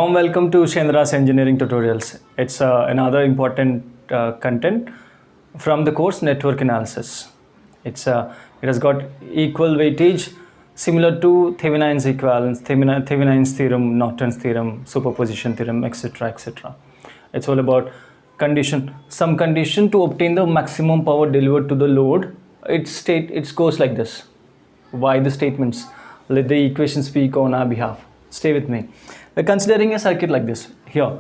Warm welcome to Ushendra's engineering tutorials. It's another important content from the course network analysis. It has got equal weightage similar to Thevenin's equivalence, Thevenin's theorem, Norton's theorem, superposition theorem, etc. etc. It's all about some condition to obtain the maximum power delivered to the load. It goes like this. Why the statements? Let the equation speak on our behalf. Stay with me. We're considering a circuit like this. Here,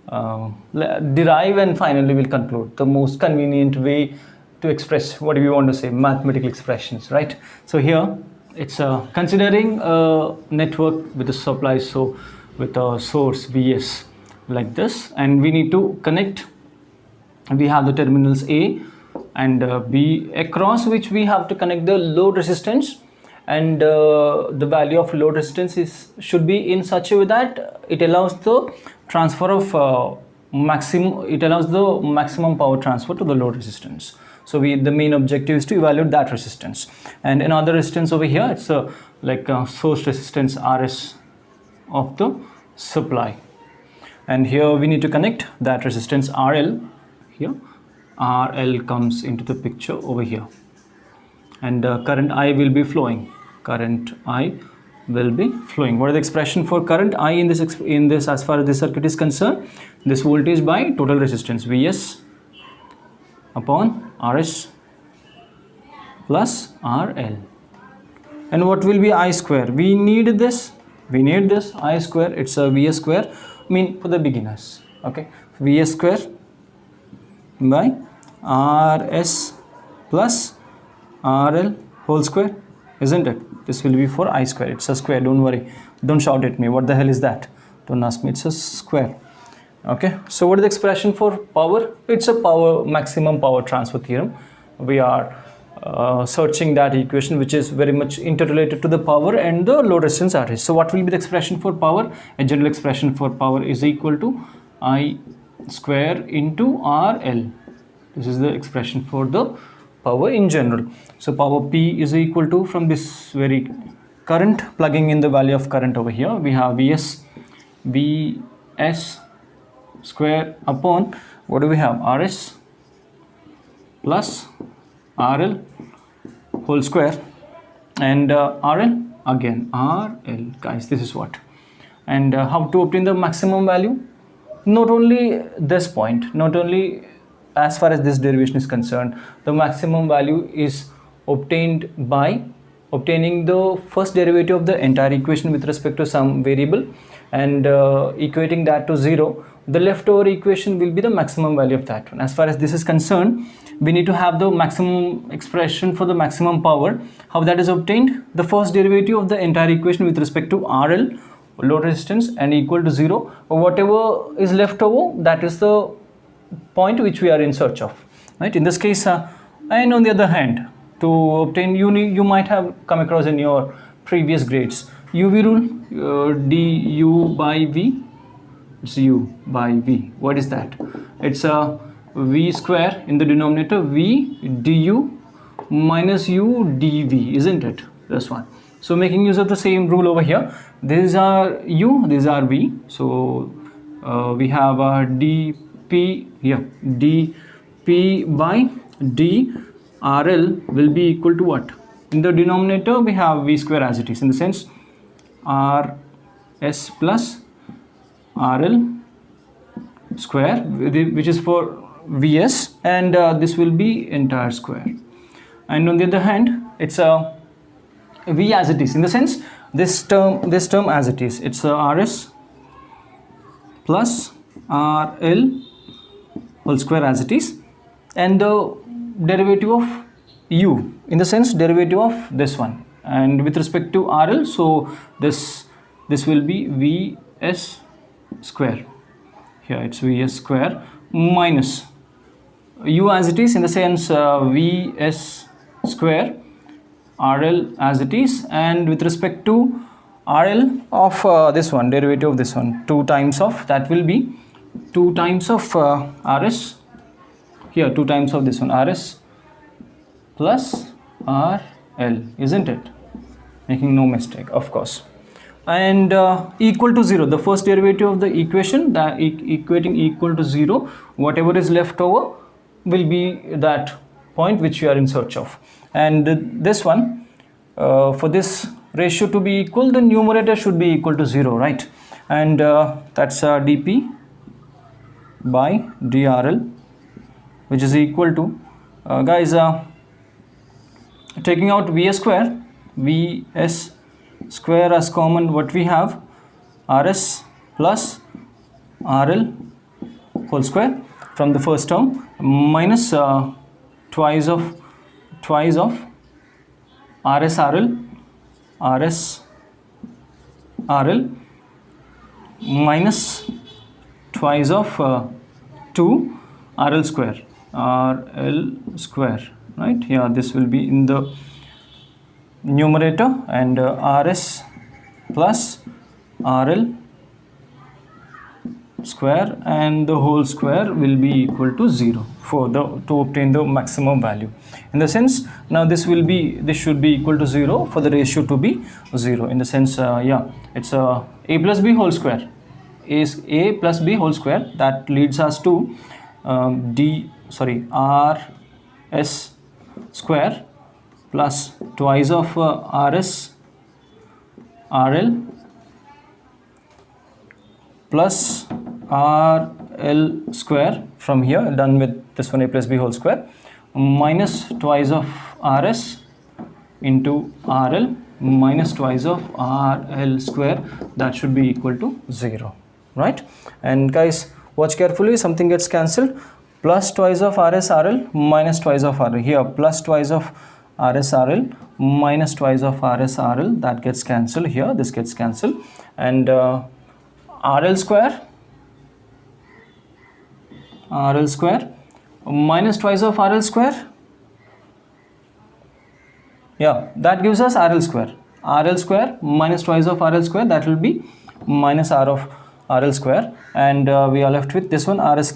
derive and finally we'll conclude. The most convenient way to express what we want to say, mathematical expressions, right? So here, it's considering a network with a supply, so with a source Vs like this, and we need to connect. We have the terminals A and B, across which we have to connect the load resistance, and the value of load resistance should be in such a way that it allows the transfer of maximum power transfer to the load resistance. So the main objective is to evaluate that resistance. And another resistance over here, it's like source resistance Rs of the supply, and here we need to connect that resistance RL. Here RL comes into the picture over here, and current I will be flowing. Current I will be flowing. What is the expression for current I in this as far as this circuit is concerned? This voltage by total resistance Vs upon Rs plus RL. And what will be I square? We need this I square. It's a Vs square, I mean for the beginners. Okay, Vs square by Rs plus RL whole square, isn't it? This will be for I square. It's a square, don't worry, don't shout at me, what the hell is that, don't ask me, it's a square. Okay, so what is the expression for power? It's a maximum power transfer theorem. We are searching that equation which is very much interrelated to the power and the load resistance Rs. So what will be the expression for power? A general expression for power is equal to I square into RL. This is the expression for the power in general. So power P is equal to, from this very current, plugging in the value of current over here, we have Vs square upon, what do we have, Rs plus RL whole square, and RL again RL. Guys, this is what. And how to obtain the maximum value? Not only this point, not only as far as this derivation is concerned, the maximum value is obtained by obtaining the first derivative of the entire equation with respect to some variable and equating that to 0. The leftover equation will be the maximum value of that one. As far as this is concerned, we need to have the maximum expression for the maximum power. How that is obtained? The first derivative of the entire equation with respect to RL, load resistance, and equal to 0. Whatever is left over, that is the point which we are in search of, right? In this case, and on the other hand, to obtain, you might have come across in your previous grades UV rule, du by v. It's u by v. What is that? It's a v square in the denominator, v du minus u dv, isn't it? This one. So making use of the same rule over here, these are u, these are v. So we have a dp here, dp by d RL will be equal to what? In the denominator we have v square as it is, in the sense Rs plus RL square, which is for Vs, and this will be entire square. And on the other hand, it's a V as it is, in the sense this term as it is, it's a Rs plus RL whole square as it is, and the derivative of u, in the sense derivative of this one, and with respect to RL, so this will be Vs square. Here it's Vs square minus u as it is, in the sense Vs square RL as it is, and with respect to RL of this one, derivative of this one, 2 times of, that will be 2 times of Rs, here 2 times of this one, Rs plus RL, isn't it? Making no mistake, of course. and equal to 0, the first derivative of the equation, that equating equal to 0, whatever is left over will be that point which you are in search of. And this one, for this ratio to be equal, the numerator should be equal to 0, right? And that's dp by drl, which is equal to guys, taking out vs square as common, what we have, rs plus rl whole square from the first term, minus twice of rs rl minus twice of 2 rl square, right? Yeah, this will be in the numerator, and rs plus rl square and the whole square will be equal to 0 for to obtain the maximum value. In the sense, now this should be equal to 0 for the ratio to be 0. In the sense, yeah, it's a plus b whole square is a plus b whole square, that leads us to rs square plus twice of rs rl plus rl square from here, done with this one, a plus b whole square, minus twice of rs into rl minus twice of rl square, that should be equal to 0, right? And guys, watch carefully, something gets cancelled, plus twice of rs rl minus twice of rl, here plus twice of rs rl minus twice of rs rl, that gets cancelled here, this gets cancelled, and rl square minus twice of rl square, yeah, that gives us rl square minus twice of rl square, that will be minus r of rl square, and we are left with this one, rs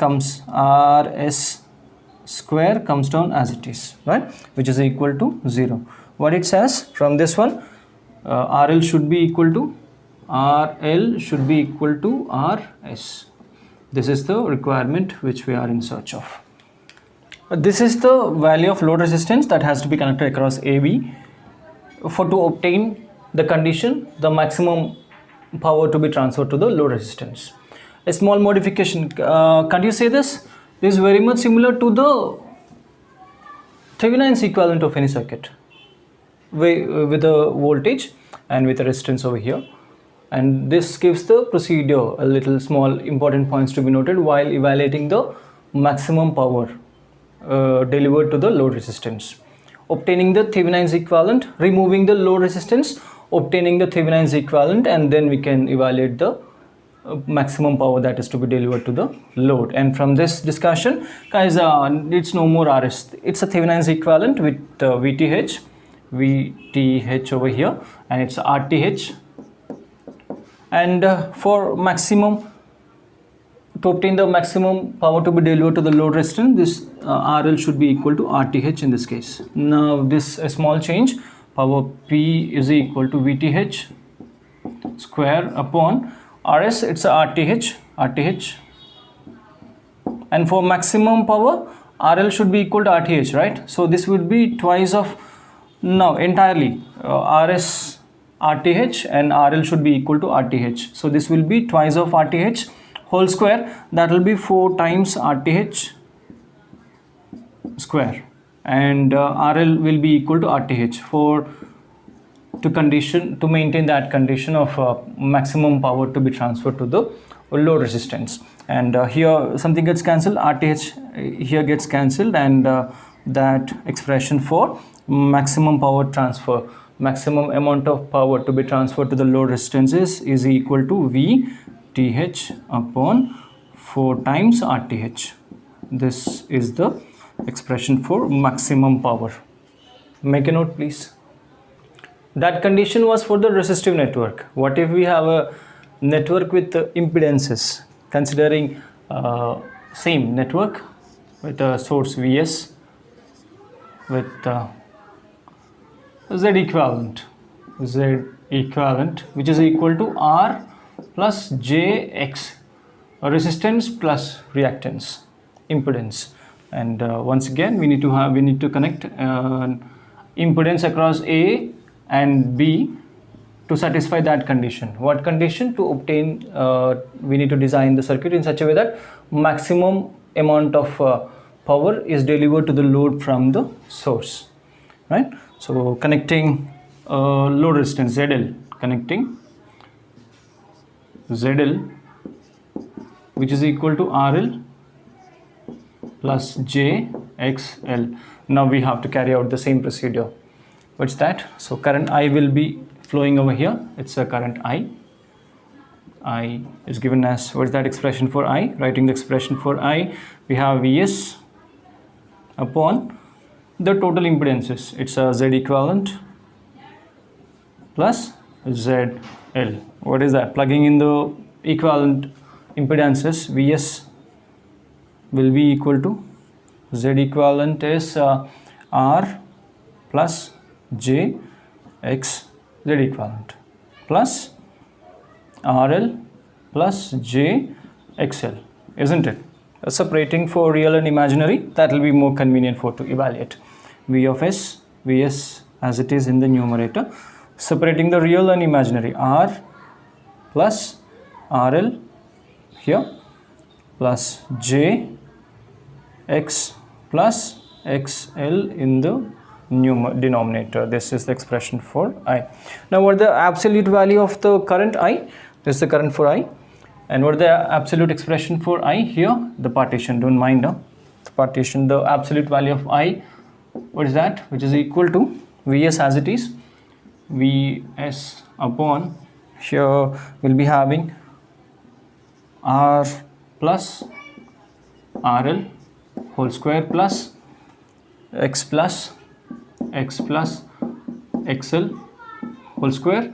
square comes down as it is, right, which is equal to 0. What it says from this one, rl should be equal to rs. This is the requirement which we are in search of. This is the value of load resistance that has to be connected across AB to obtain the condition, the maximum power to be transferred to the load resistance. A small modification, can't you say this? This is very much similar to the Thevenin's equivalent of any circuit, with a voltage and with a resistance over here. And this gives the procedure, a little small important points to be noted while evaluating the maximum power delivered to the load resistance. Obtaining the Thevenin's equivalent, removing the load resistance, obtaining the Thevenin's equivalent, and then we can evaluate the maximum power that is to be delivered to the load. And from this discussion, guys, it's no more RS, it's a Thevenin's equivalent with VTH over here, and it's RTH. And for maximum, to obtain the maximum power to be delivered to the load resistance, this RL should be equal to RTH in this case. Now this a small change, power P is equal to VTH square upon RS, it's a RTH, and for maximum power RL should be equal to RTH, right? So this would be twice of, now entirely RS RTH and RL should be equal to RTH. So this will be twice of RTH whole square, that will be 4 times RTH square, and RL will be equal to RTH to maintain that condition of maximum power to be transferred to the load resistance. And here something gets cancelled, RTH here gets cancelled, and that expression for maximum power transfer, maximum amount of power to be transferred to the load resistance is equal to VTH upon 4 times RTH. This is the expression for maximum power. Make a note, please. That condition was for the resistive network. What if we have a network with impedances, considering same network with a source Vs with Z equivalent, Z equivalent, which is equal to R plus JX, resistance plus reactance, impedance. And once again, we need to connect impedance across A and B to satisfy that condition. What condition? To obtain, we need to design the circuit in such a way that maximum amount of power is delivered to the load from the source, right? So connecting load resistance ZL, connecting ZL, which is equal to RL plus JXL. Now we have to carry out the same procedure. What's that? So current I will be flowing over here. It's a current I. I is given as, what is that expression for I? Writing the expression for I, we have Vs upon the total impedances. It's a Z equivalent plus ZL. What is that? Plugging in the equivalent impedances, Vs will be equal to Z equivalent is R plus J X Z equivalent plus RL plus J XL, isn't it? Separating for real and imaginary, that will be more convenient for to evaluate. V of S, Vs as it is in the numerator, separating the real and imaginary, R plus RL here plus J X plus XL in the denominator. This is the expression for I. Now what is the absolute value of the current I? This is the current for I. And what is the absolute expression for I? Here the partition, don't mind now. The partition, the absolute value of I, what is that? Which is equal to Vs as it is, Vs upon, here we'll be having R plus RL whole square plus X plus XL whole square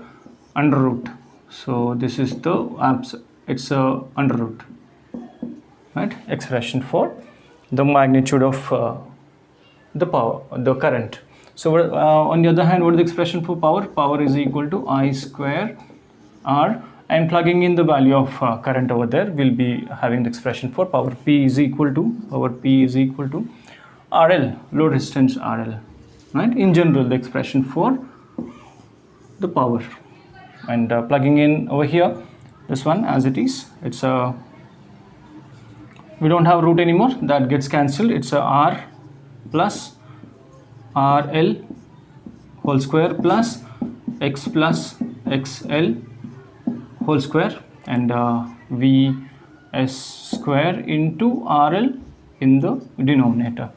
under root. So this is the it's a under root, right? Expression for the magnitude of the power, the current. So on the other hand, what is the expression for power? Power is equal to I square R, and plugging in the value of current over there, we'll be having the expression for power. P is equal to RL, load resistance RL, right? In general, the expression for the power. And plugging in over here, this one as it is, it's a, we don't have root anymore, that gets cancelled. It's a R plus RL whole square plus X plus XL whole square, and Vs square into RL in the denominator.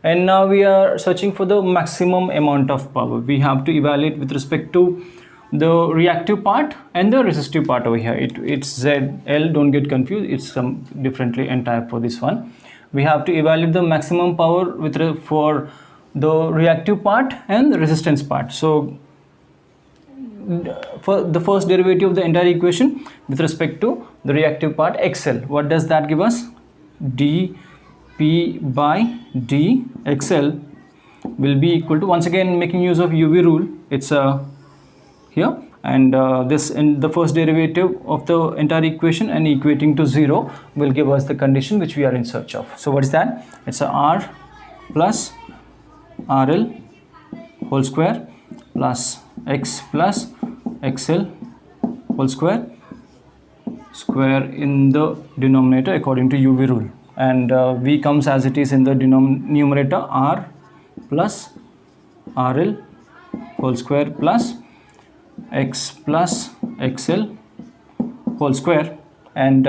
And now we are searching for the maximum amount of power. We have to evaluate with respect to the reactive part and the resistive part over here. It's ZL, don't get confused, it's some differently entire for this one. We have to evaluate the maximum power for the reactive part and the resistance part. So for the first derivative of the entire equation with respect to the reactive part XL, what does that give us? dP by dXL will be equal to, once again making use of UV rule, it's here, and this in the first derivative of the entire equation and equating to 0 will give us the condition which we are in search of. So what is that? It's a R plus RL whole square plus X plus XL whole square in the denominator according to UV rule, and V comes as it is in the numerator, R plus RL whole square plus X plus XL whole square, and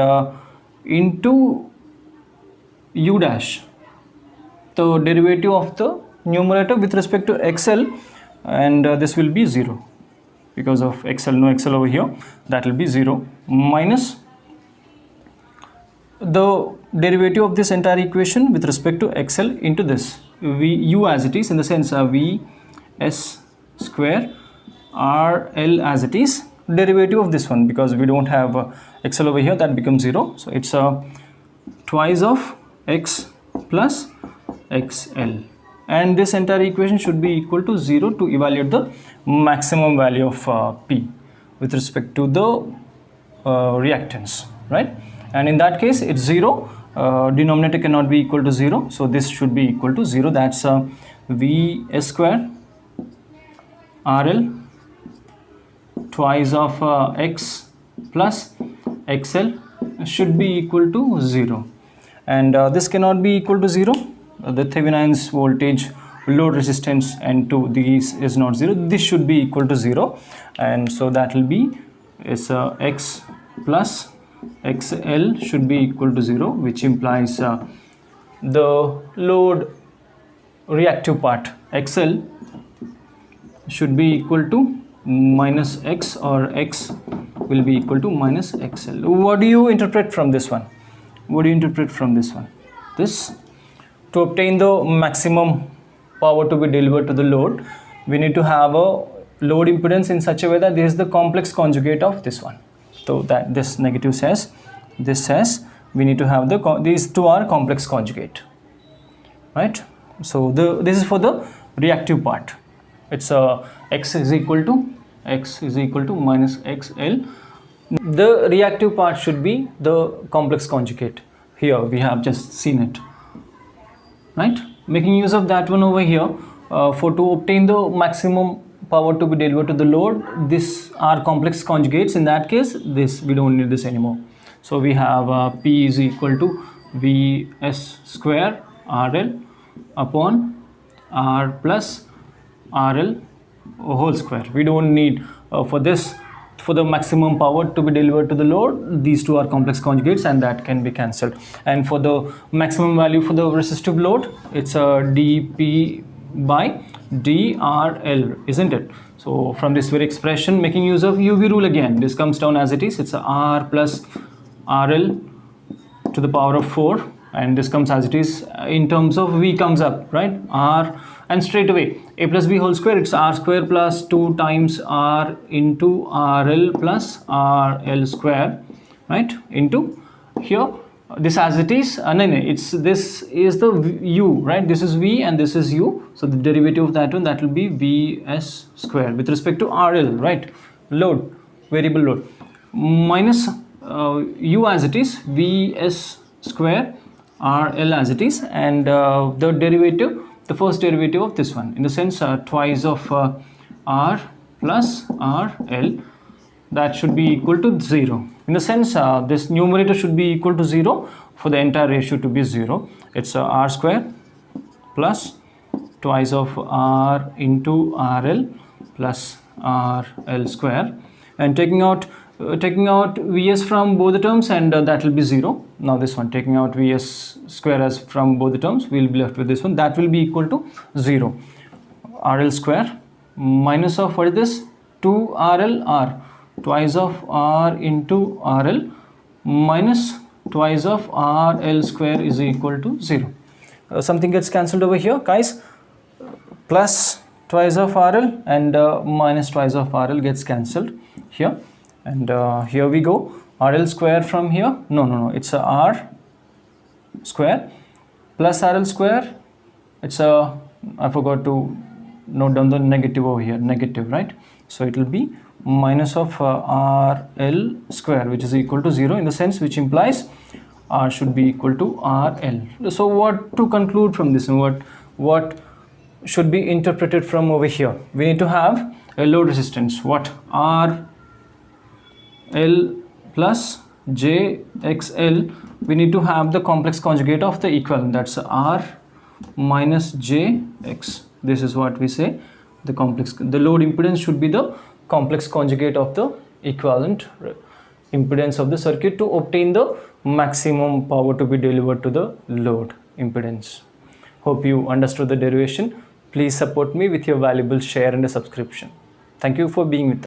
into U dash, the derivative of the numerator with respect to XL, and this will be 0 because of XL, no XL over here, that will be 0, minus the derivative of this entire equation with respect to XL into this U as it is, in the sense of Vs square RL as it is, derivative of this one, because we don't have XL over here, that becomes 0. So it's twice of X plus XL and this entire equation should be equal to 0 to evaluate the maximum value of P with respect to the reactance, right? And in that case it's 0, denominator cannot be equal to 0, so this should be equal to 0. That's Vs square RL twice of X plus XL should be equal to 0, and this cannot be equal to 0. The Thevenin's voltage, load resistance, and to these is not 0. This should be equal to 0, and so that will be is X plus XL should be equal to 0, which implies the load reactive part XL should be equal to minus X, or X will be equal to minus XL. What do you interpret from this one? What do you interpret from this one? This, to obtain the maximum power to be delivered to the load, we need to have a load impedance in such a way that this is the complex conjugate of this one. So that this negative says, this says we need to have these two are complex conjugate, right? So this is for the reactive part. It's X is equal to minus XL. The reactive part should be the complex conjugate. Here we have just seen it, right? Making use of that one over here, to obtain the maximum power to be delivered to the load, this are complex conjugates. In that case, this we don't need this anymore. So we have P is equal to Vs square RL upon R plus RL whole square. We don't need for the maximum power to be delivered to the load, these two are complex conjugates, and that can be cancelled. And for the maximum value for the resistive load, it's a dP by dRL, isn't it? So from this very expression, making use of UV rule again, this comes down as it is. It's a R plus RL to the power of 4, and this comes as it is. In terms of V comes up, right? R, and straight away A plus B whole square, it's R square plus 2 times R into RL plus RL square, right? Into here, this as it is, this is the U, right? This is V and this is U, so the derivative of that one, that will be Vs square with respect to RL, right? Load, variable load, minus U as it is, Vs square RL as it is, and the derivative, the first derivative of this one, in the sense twice of R plus RL, that should be equal to 0. In the sense this numerator should be equal to 0 for the entire ratio to be 0. It's R square plus twice of R into RL plus RL square, and taking out Vs from both the terms, and that will be 0. Now this one, taking out Vs square as from both the terms, we will be left with this one, that will be equal to 0. RL square minus of, what is this, 2RL R, twice of R into RL minus twice of RL square is equal to 0. Something gets cancelled over here, guys. Plus twice of RL and minus twice of RL gets cancelled here. And here we go, RL square from here, no, it's a R square plus RL square, it's a, I forgot to note down the negative over here, negative, right? So it will be minus of RL square, which is equal to 0, in the sense which implies R should be equal to RL. So what to conclude from this, and what should be interpreted from over here? We need to have a load resistance, what, R L plus JXL, we need to have the complex conjugate of the equivalent, that's R minus JX. This is what we say, the load impedance should be the complex conjugate of the equivalent impedance of the circuit to obtain the maximum power to be delivered to the load impedance. Hope you understood the derivation. Please support me with your valuable share and a subscription. Thank you for being with us.